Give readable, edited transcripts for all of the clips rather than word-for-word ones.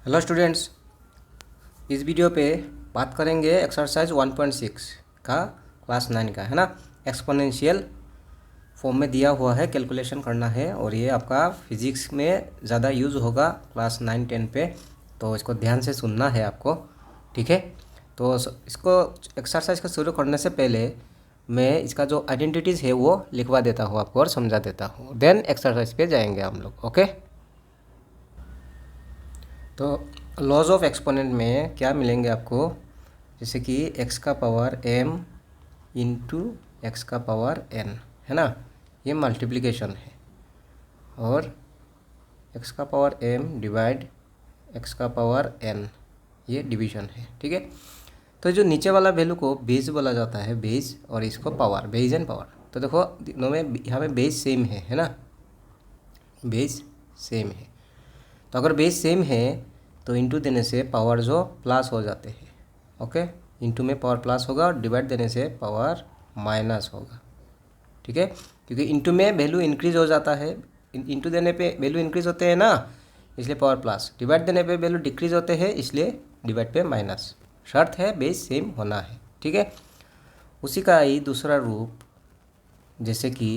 Hello students, इस video पे बात करेंगे एक्सरसाइज 1.6 का क्लास 9 का, है ना। एक्सपोनेंशियल फॉर्म में दिया हुआ है, कैलकुलेशन करना है और ये आपका फिजिक्स में ज़्यादा यूज़ होगा क्लास 9-10 पे, तो इसको ध्यान से सुनना है आपको, ठीक है। तो इसको एक्सरसाइज को शुरू करने से पहले मैं इसका जो आइडेंटिटीज़ है वो लिखवा देता हूँ आपको और समझा देता हूँ, देन एक्सरसाइज पे जाएंगे हम लोग, ओके। तो लॉज ऑफ एक्सपोनेंट में क्या मिलेंगे आपको, जैसे कि x का पावर m इंटू एक्स का पावर n, है ना, ये मल्टीप्लिकेशन है, और x का पावर m डिवाइड x का पावर n, ये डिवीजन है, ठीक है। तो जो नीचे वाला वैल्यू को बेस बोला जाता है, बेस, और इसको पावर, बेस एंड पावर। तो देखो दोनों में यहाँ में बेस सेम है ना, बेस सेम है। तो अगर बेस सेम है तो इंटू देने से पावर जो प्लस हो जाते हैं, ओके। इंटू में पावर प्लस होगा और डिवाइड देने से पावर माइनस होगा, ठीक है। क्योंकि इंटू में वैल्यू इंक्रीज हो जाता है, इंटू देने पे वैल्यू इंक्रीज होते हैं ना, इसलिए पावर प्लस। डिवाइड देने पे वैल्यू डिक्रीज होते हैं, इसलिए डिवाइड पे माइनस। शर्त है बेस सेम होना है, ठीक है। उसी का ही दूसरा रूप, जैसे कि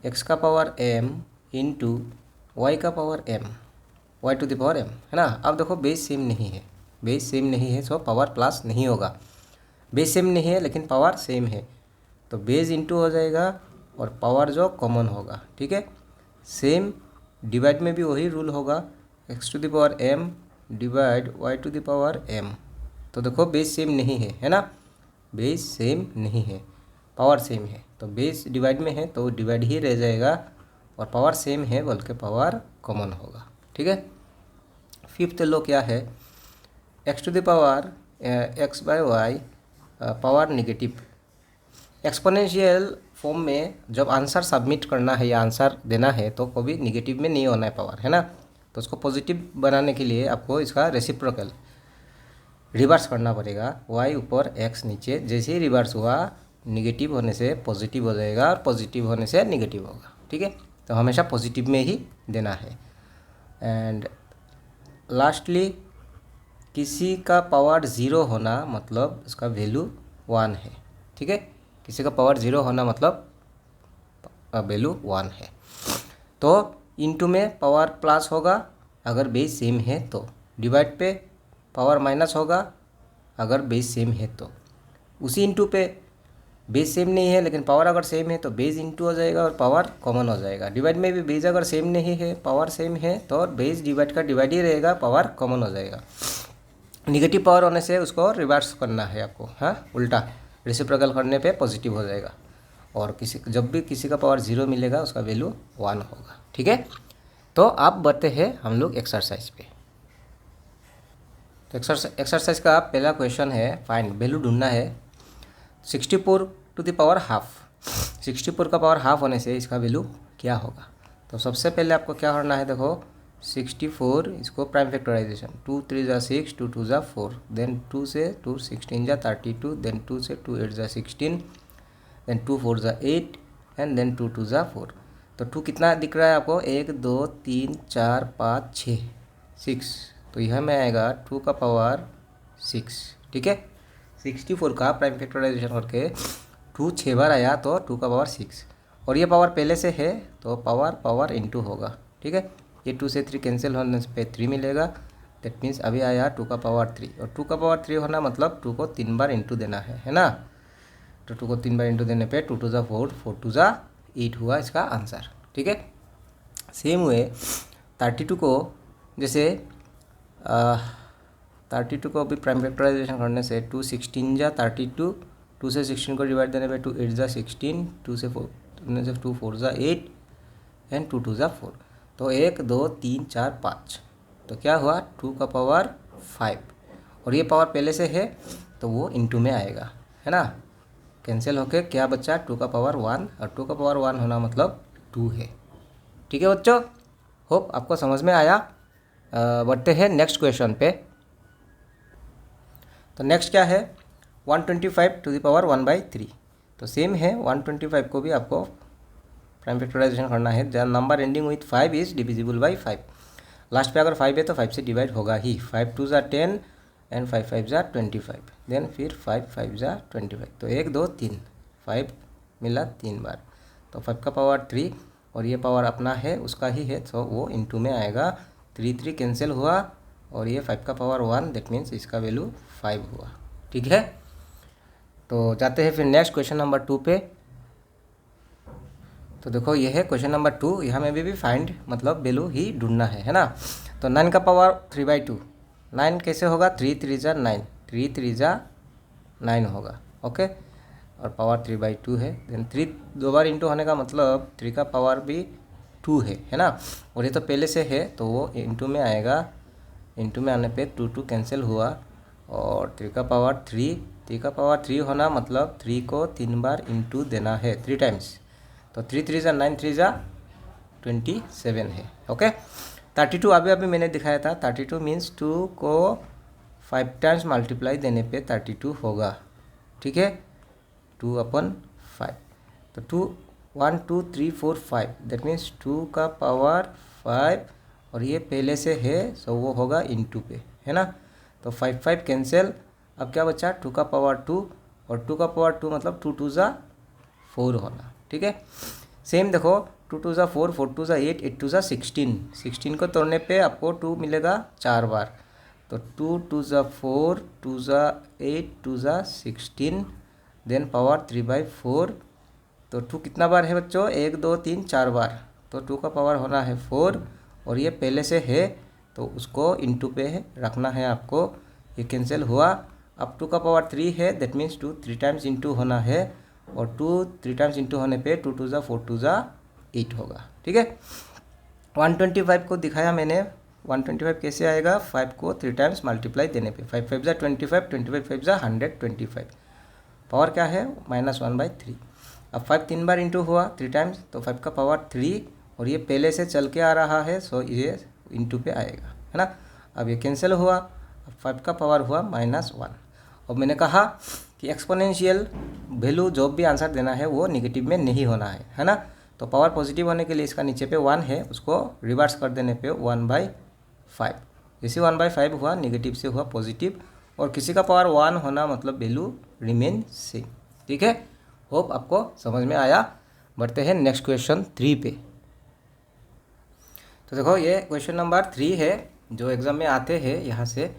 एक्स का पावर m इंटू वाई का power m, Y to the power m, है ना। अब देखो बेस सेम नहीं है, बेस सेम नहीं है, सो पावर प्लस नहीं होगा। बेस सेम नहीं है लेकिन पावर सेम है, तो बेस इंटू हो जाएगा और पावर जो कॉमन होगा, ठीक है। सेम डिवाइड में भी वही रूल होगा, X to the power m divide Y to the power m। तो देखो बेस सेम नहीं है ना, बेस सेम नहीं है, पावर सेम है। तो बेस डिवाइड में है तो डिवाइड ही रह जाएगा, और पावर सेम है बल्कि पावर कॉमन होगा, ठीक है। फिफ्थ लॉ क्या है, X to the power X by Y power negative. Exponential form में जब आंसर सबमिट करना है या आंसर देना है तो कभी निगेटिव में नहीं होना है पावर, है ना। तो उसको पॉजिटिव बनाने के लिए आपको इसका रेसिप्रोकल रिवर्स करना पड़ेगा, y ऊपर x नीचे। जैसे ही रिवर्स हुआ, निगेटिव होने से पॉजिटिव हो जाएगा और पॉजिटिव होने से निगेटिव होगा, ठीक है। तो हमेशा पॉजिटिव में ही देना है। एंड लास्टली, किसी का पावर ज़ीरो होना मतलब उसका वैल्यू 1 है, ठीक है। किसी का पावर ज़ीरो होना मतलब वैल्यू 1 है। तो इंटू में पावर प्लस होगा अगर बेस सेम है तो, डिवाइड पे पावर माइनस होगा अगर बेस सेम है तो, उसी इंटू पे बेस सेम नहीं है लेकिन पावर अगर सेम है तो बेस इंटू हो जाएगा और पावर कॉमन हो जाएगा। डिवाइड में भी बेस अगर सेम नहीं है, पावर सेम है, तो बेस डिवाइड का डिवाइड ही रहेगा, पावर कॉमन हो जाएगा। निगेटिव पावर होने से उसको रिवर्स करना है आपको, हाँ, उल्टा रेसिप्रोकल करने पे पॉजिटिव हो जाएगा। और जब भी किसी का पावर ज़ीरो मिलेगा उसका वैल्यू 1 होगा, ठीक है। तो अब बढ़ते हैं हम लोग एक्सरसाइज पे। तो एक्सरसाइज का पहला क्वेश्चन है, फाइंड, वैल्यू ढूंढना है 64 टू द पावर हाफ। 64 का पावर हाफ होने से इसका वैल्यू क्या होगा। तो सबसे पहले आपको क्या करना है, देखो 64 इसको प्राइम फैक्टराइजेशन, 2 3 जा 6, 2 2 जा 4, देन 2 से 2 16 जा 32, देन 2 से 2 8 जा 16, देन 2 4 जा 8, एंड देन 2 2 जा 4। तो 2 कितना दिख रहा है आपको, 1 2 3 4 5 6 6, तो यह में आएगा 2 का पावर 6, ठीक है। 64 का प्राइम फैक्टराइजेशन करके 2 6 बार आया तो 2 का पावर 6, और ये पावर पहले से है तो पावर इंटू होगा, ठीक है। ये 2 से 3 कैंसिल होने पे 3 मिलेगा, दैट मीन्स अभी आया 2 का पावर 3, और 2 का पावर 3 होना मतलब 2 को 3 बार इंटू देना है ना। तो 2 को 3 बार इंटू देने पे 2 2 जा 4, 4 2 जा 8 हुआ इसका आंसर, ठीक है। सेम हुए 32 को, जैसे 32 को भी प्राइम फैक्टराइजेशन करने से 2 16 जा 32, 2 से 16 को डिवाइड देने पे 2 8 जा 16, 2 से 4 देने से 2 4 जा 8, एंड 2 2 जा 4। तो 1 2 3 4 5, तो क्या हुआ 2 का पावर 5, और ये पावर पहले से है तो वो इंटू में आएगा, है ना। कैंसिल होके क्या बचा, 2 का पावर 1, और 2 का पावर 1 होना मतलब 2 है, ठीक है बच्चों। होप आपको समझ में आया। बढ़ते हैं नेक्स्ट क्वेश्चन पे। तो नेक्स्ट क्या है, 125 टू द पावर 1/3। तो सेम है, 125 को भी आपको प्राइम फैक्टराइजेशन करना है, जहाँ number ending with 5 is divisible by 5। Last पे अगर 5 है तो 5 से डिवाइड होगा ही। 5 2 ज़ा 10 एंड 5 5 ज़ा 25, देन फिर 5 5 ज़ा 25, तो 1 2 3 5 मिला 3 बार, तो 5 का पावर 3 और ये पावर अपना है उसका ही है, तो वो इनटू में आएगा। 3 3 कैंसिल हुआ और ये 5 का पावर 1, दैट मीन्स इसका वैल्यू 5 हुआ। ठीक है, तो जाते हैं फिर नेक्स्ट क्वेश्चन नंबर 2 पे। तो देखो ये है क्वेश्चन नंबर 2, यहाँ में भी फाइंड मतलब वैल्यू ही ढूंढना है ना। तो 9 का पावर 3/2, 9 कैसे होगा, 3 3 ज़ा 9, 3 3 ज़ा 9 होगा, ओके, और पावर 3/2 है। देन 3 दो बार इंटू होने का मतलब 3 का पावर भी 2 है ना, और ये तो पहले से है तो वो इंटू में आएगा। इंटू में आने पे 2 2 कैंसिल हुआ और 3 का पावर 3, 3 का पावर 3 होना मतलब 3 को 3 बार इंटू देना है, 3 टाइम्स, तो 3 3 ज़ा 9, 3 ज़ा 27 है, ओके। 32 अभी मैंने दिखाया था, 32 मीन्स 2 को 5 टाइम्स मल्टीप्लाई देने पे 32 होगा। ठीक है, 2/5, तो 2 1 2 3 4 5, दैट मीन्स 2 का पावर 5 और ये पहले से है सो वो होगा इंटू पे, है ना। तो 5 5 कैंसिल, अब क्या बचा, 2 का पावर 2 और 2 का पावर 2 मतलब 2 2 ज़ा 4 होना। ठीक है, सेम देखो 2 2 ज़ा 4, 4 2 ज़ा 8, 8 2 ज़ा 16, 16 को तोड़ने पे आपको 2 मिलेगा 4 बार, तो 2 2 ज़ा 4, 2 ज़ा 8, 2 ज़ा 16, देन पावर 3/4, तो 2 कितना बार है बच्चों, 1 2 3 4 बार, तो 2 का पावर होना है 4 और ये पहले से है तो उसको इंटू पे रखना है आपको। ये कैंसिल हुआ, अब 2 का पावर 3 है, दैट मीन्स 2 3 टाइम्स इंटू होना है और 2 3 टाइम्स इंटू होने पे 2 2 ज़ा 4, 2 ज़ा 8 होगा। ठीक है, 125 को दिखाया मैंने, 125 कैसे आएगा, 5 को 3 टाइम्स मल्टीप्लाई देने पे, 5 5 ज़ा 25, 25 5 ज़ा 125, पावर क्या है -1/3। अब 5 3 बार इंटू हुआ 3 टाइम्स, तो 5 का पावर 3 और ये पहले से चल के आ रहा है सो ये इंटू पे आएगा, है ना। अब ये कैंसिल हुआ, अब 5 का पावर हुआ -1। और मैंने कहा कि एक्सपोनेंशियल वैल्यू जो भी आंसर देना है वो नेगेटिव में नहीं होना है ना। तो पावर पॉजिटिव होने के लिए इसका नीचे पे 1 है, उसको रिवर्स कर देने पे 1/5, जैसे 1/5 हुआ नेगेटिव से हुआ पॉजिटिव, और किसी का पावर 1 होना मतलब वैल्यू रिमेन सेम। ठीक है, होप आपको समझ में आया। बढ़ते हैं नेक्स्ट क्वेश्चन 3 पे। तो देखो ये क्वेश्चन नंबर 3 है जो एग्ज़ाम में आते हैं, यहाँ से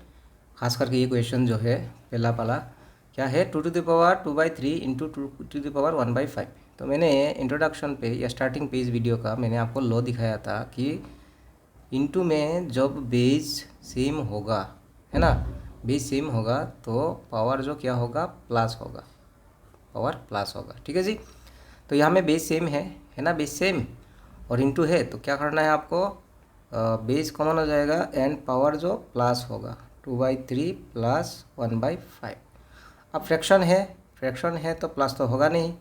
खास करके ये क्वेश्चन जो है पहला वाला क्या है, 2 to the power 2/3 into 2 to the power 1/5। तो मैंने इंट्रोडक्शन पे या स्टार्टिंग पे इस वीडियो का मैंने आपको लॉ दिखाया था कि इंटू में जब बेस सेम होगा, है ना, बेस सेम होगा तो पावर जो क्या होगा, प्लस होगा, पावर प्लस होगा। ठीक है जी, तो यहाँ में बेस सेम है ना, बेस सेम और इंटू है तो क्या करना है आपको, बेस कॉमन हो जाएगा एंड पावर जो प्लस होगा 2/3 प्लस 1/5। अब फ्रैक्शन है तो प्लस तो होगा नहीं,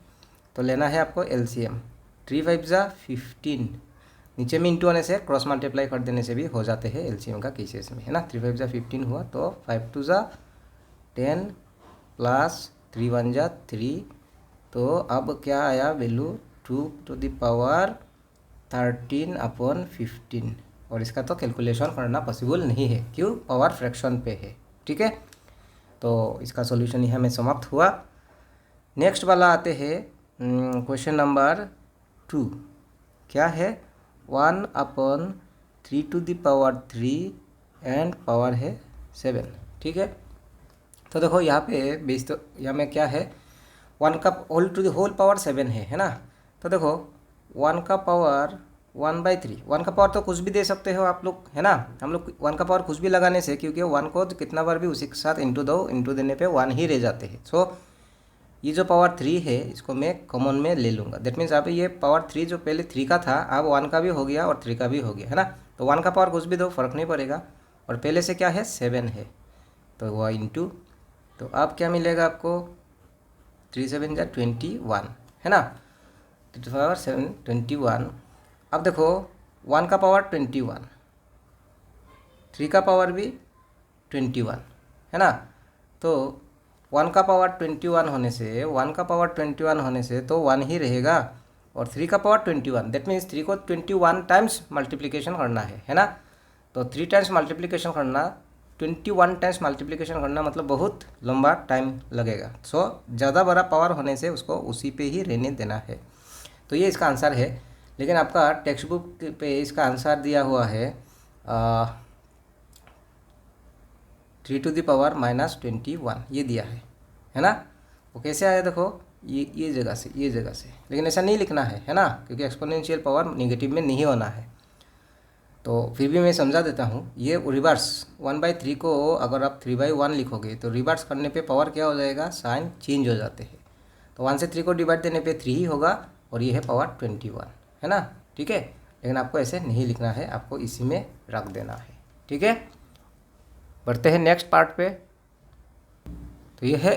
तो लेना है आपको एलसीएम। 3 5 ज़ा 15, नीचे में इंटू होने से क्रॉस मल्टीप्लाई कर देने से भी हो जाते हैं एलसीएम का केसेस में, है ना। 3 5 ज़ा 15 हुआ, तो 5 2 ज़ा 10 प्लस 3 1 ज़ा 3, तो अब क्या आया वैल्यू 2 टू द पावर 13/15, और इसका तो कैलकुलेशन करना पॉसिबल नहीं है, क्यों, पावर फ्रैक्शन पे है। ठीक है, तो इसका सॉल्यूशन यहाँ में समाप्त हुआ। नेक्स्ट वाला आते हैं क्वेश्चन नंबर 2, क्या है, 1/3 to the power 3 and power है 7। ठीक है, तो देखो यहाँ पे बेस, तो यहाँ में क्या है, 1 का whole to the whole power 7 है ना। तो देखो 1 का पावर 1/3, 1 का पावर तो कुछ भी दे सकते हो आप लोग, है ना। हम लोग 1 का पावर कुछ भी लगाने से, क्योंकि 1 को कितना बार भी उसी के साथ इंटू दो, इंटू देने पे 1 ही रह जाते हैं। सो ये जो पावर 3 है इसको मैं कॉमन में ले लूँगा, दैट मीन्स आप ये पावर 3 जो पहले 3 का था अब 1 का भी हो गया और 3 का भी हो गया, है ना। तो 1 का पावर कुछ भी दो फर्क नहीं पड़ेगा, और पहले से क्या है 7 है, तो वह इंटू, तो अब क्या मिलेगा आपको, 3 7 ज़ा 21, है ना, 3 पावर 7 21। अब देखो 1 का पावर 21, 3 का पावर भी 21, है ना। तो 1 का पावर 21 होने से, 1 का पावर 21 होने से तो 1 ही रहेगा, और 3 का पावर 21, दैट मीन्स 3 को 21 टाइम्स मल्टीप्लिकेशन करना है ना। तो 3 टाइम्स मल्टीप्लिकेशन करना, 21 टाइम्स मल्टीप्लिकेशन करना मतलब बहुत लंबा टाइम लगेगा। सो ज़्यादा बड़ा पावर होने से उसको उसी पे ही रहने देना है। तो ये इसका आंसर है। लेकिन आपका टेक्स्ट बुक पे इसका आंसर दिया हुआ है 3⁻⁻21 ये दिया है ना। वो कैसे आया देखो, ये जगह से, ये जगह से, लेकिन ऐसा नहीं लिखना है ना, क्योंकि एक्सपोनेंशियल पावर नेगेटिव में नहीं होना है। तो फिर भी मैं समझा देता हूँ। ये रिवर्स 1/3 को अगर आप 3/1 लिखोगे तो रिवर्स करने पे पावर क्या हो जाएगा, साइन चेंज हो जाते हैं। तो 1 से 3 को डिवाइड देने पे 3 ही होगा और ये है पावर 21, है ना। ठीक है, लेकिन आपको ऐसे नहीं लिखना है, आपको इसी में रख देना है। ठीक है, बढ़ते हैं नेक्स्ट पार्ट पे। तो ये है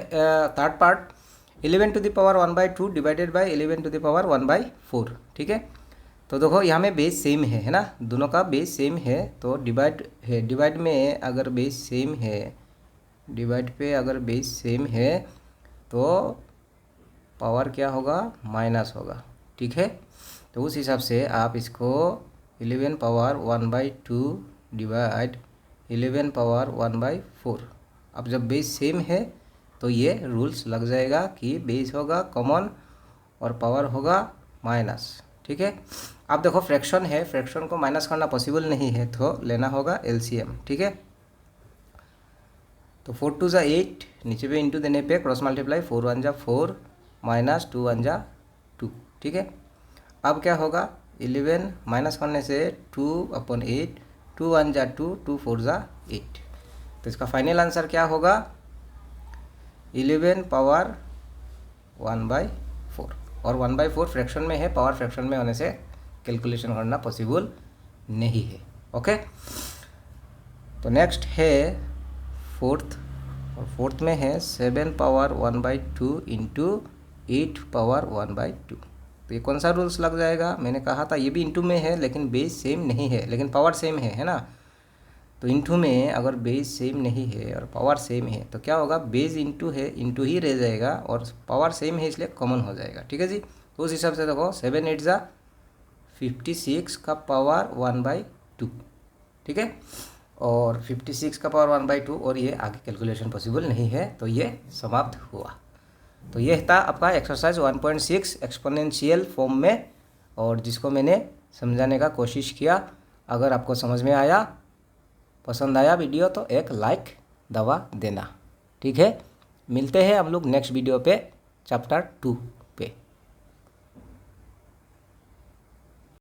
थर्ड पार्ट, 11⁻1/2 डिवाइडेड बाई 11⁻1/4। ठीक है, तो देखो यहाँ में बेस सेम है ना, दोनों का बेस सेम है। तो डिवाइड है, डिवाइड में अगर बेस सेम है, डिवाइड पे अगर बेस सेम है तो पावर क्या होगा, माइनस होगा। ठीक है, तो उस हिसाब से आप इसको 11⁻1/2 डिवाइड 11⁻1/4, अब जब बेस सेम है तो ये रूल्स लग जाएगा कि बेस होगा कॉमन और पावर होगा माइनस। ठीक है, अब देखो फ्रैक्शन है, फ्रैक्शन को माइनस करना पॉसिबल नहीं है, तो लेना होगा एलसीएम। ठीक है, तो 4 2 = 8, नीचे पे इंटू देने पे क्रॉस मल्टीप्लाई, 4 1 = 4 माइनस 2 1 = 2। ठीक है, अब क्या होगा, 11 माइनस करने से 2/8, 2 1 = 2, 2 4 = 8। तो इसका फाइनल आंसर क्या होगा, 11⁻1/4। और 1/4 फ्रैक्शन में है, पावर फ्रैक्शन में होने से कैलकुलेशन करना पॉसिबल नहीं है। ओके, तो नेक्स्ट है फोर्थ, और फोर्थ में है 7⁻1/2 इंटू 8⁻1/2। तो ये कौन सा रूल्स लग जाएगा, मैंने कहा था ये भी इंटू में है लेकिन बेस सेम नहीं है, लेकिन पावर सेम है ना। तो इंटू में अगर बेस सेम नहीं है और पावर सेम है तो क्या होगा, बेस इंटू है, इंटू ही रह जाएगा, और पावर सेम है इसलिए कॉमन हो जाएगा। ठीक है जी, तो उस हिसाब से देखो 7 8 = 56 का पावर 1/2। ठीक है, और 56 का पावर 1/2, और ये आगे कैलकुलेशन पॉसिबल नहीं है, तो ये समाप्त हुआ। तो ये था आपका एक्सरसाइज 1.6 एक्सपोनेंशियल फॉर्म में, और जिसको मैंने समझाने का कोशिश किया। अगर आपको समझ में आया, पसंद आया वीडियो, तो एक लाइक दबा देना। ठीक है, मिलते हैं हम लोग नेक्स्ट वीडियो पे, चैप्टर 2।